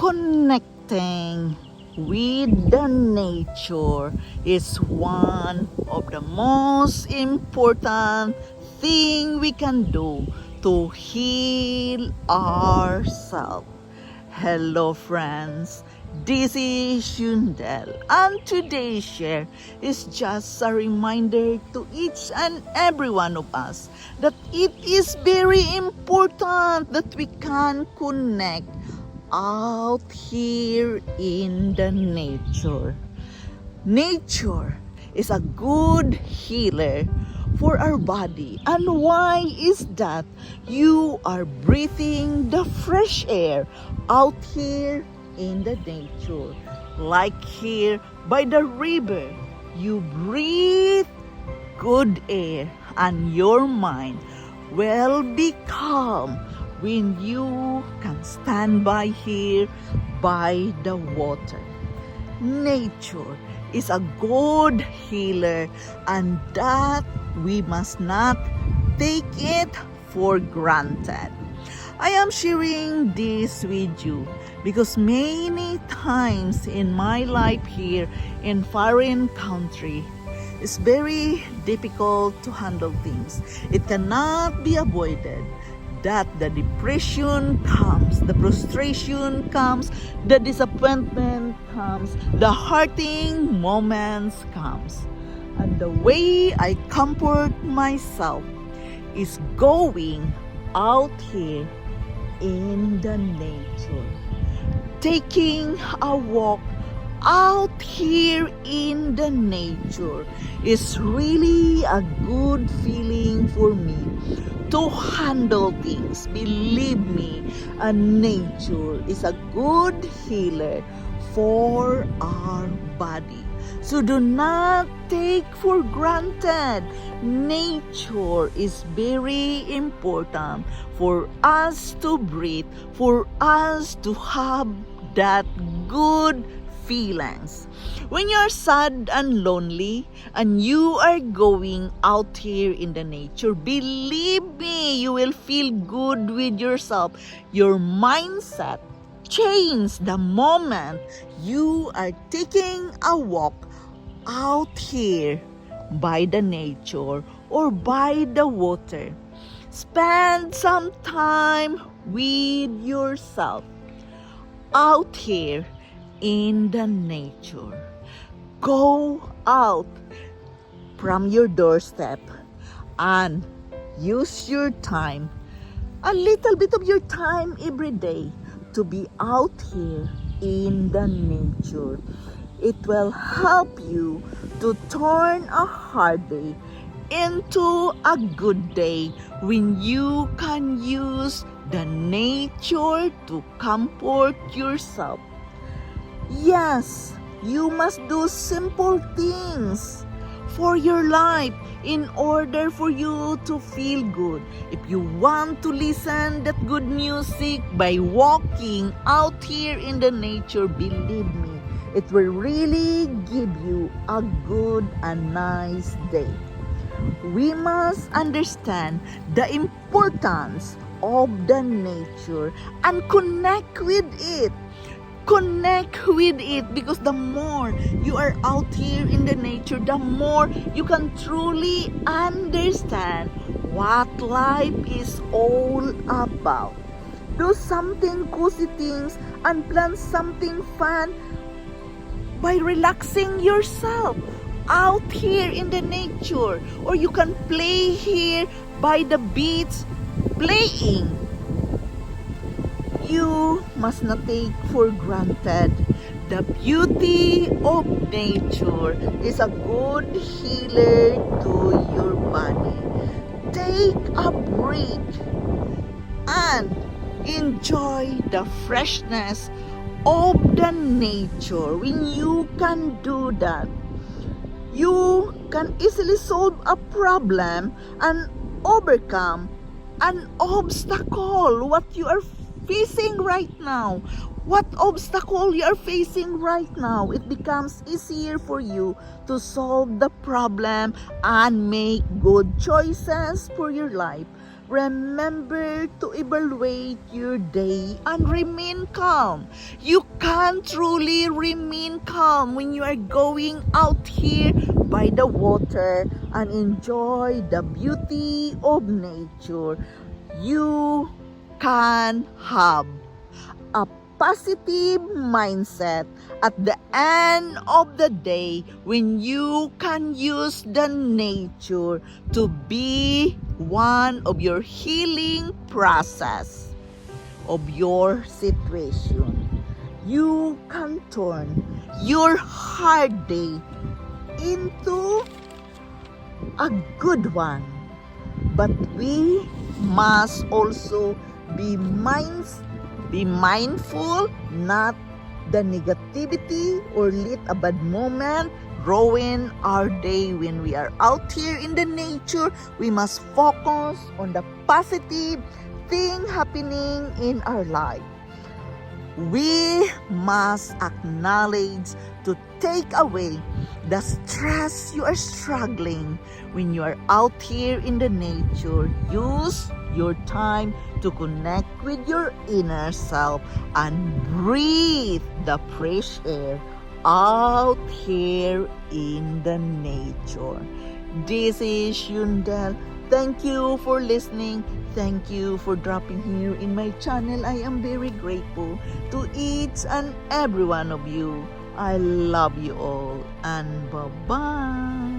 connecting with the nature is one of the most important thing we can do to heal ourselves. Hello friends, this is Shundel, and today's share is just a reminder to each and every one of us that it is very important that we can connect out here in the nature. Nature is a good healer for our body. And why is that? You are breathing the fresh air out here in the nature. Like here by the river, you breathe good air and your mind will be calm when you can stand by here by the water. Nature is a good healer, and that we must not take it for granted. I am sharing this with you because many times in my life here in foreign country, it's very difficult to handle things. It cannot be avoided that the depression comes, the frustration comes, the disappointment comes, the hurting moments comes. And the way I comfort myself is going out here in the nature, taking a walk out here in the nature is really a good feeling for me to handle things. Believe me, nature is a good healer for our body. So do not take for granted. Nature is very important for us to breathe, for us to have that good feelings. When you're sad and lonely and you are going out here in the nature, believe me, you will feel good with yourself. Your mindset change the moment you are taking a walk out here by the nature or by the water. Spend some time with yourself out here in the nature. Go out from your doorstep and use your time, a little bit of your time every day, to be out here in the nature. It will help you to turn a hard day into a good day when you can use the nature to comfort yourself. Yes, you must do simple things for your life in order for you to feel good. If you want to listen that good music by walking out here in the nature, believe me, it will really give you a good and nice day. We must understand the importance of the nature and connect with it. Connect with it, because the more you are out here in the nature, the more you can truly understand what life is all about. Do something cozy things and plan something fun by relaxing yourself out here in the nature. Or you can play here by the beach playing. You must not take for granted the beauty of nature is a good healer to your body. Take a breath and enjoy the freshness of the nature. When you can do that, you can easily solve a problem and overcome an obstacle what you are facing right now. What obstacle you are facing right now, it becomes easier for you to solve the problem and make good choices for your life. Remember to evaluate your day and remain calm. You can truly remain calm when you are going out here by the water and enjoy the beauty of nature. You can have a positive mindset at the end of the day when you can use the nature to be one of your healing process of your situation. You can turn your hard day into a good one. But we must also be mindful, not the negativity or let a bad moment ruin our day. When we are out here in the nature, we must focus on the positive thing happening in our life. We must acknowledge to take away the stress you are struggling when you are out here in the nature. Use your time to connect with your inner self and breathe the fresh air out here in the nature. This is Yundel. Thank you for listening. Thank you for dropping here in my channel. I am very grateful to each and every one of you. I love you all and bye-bye.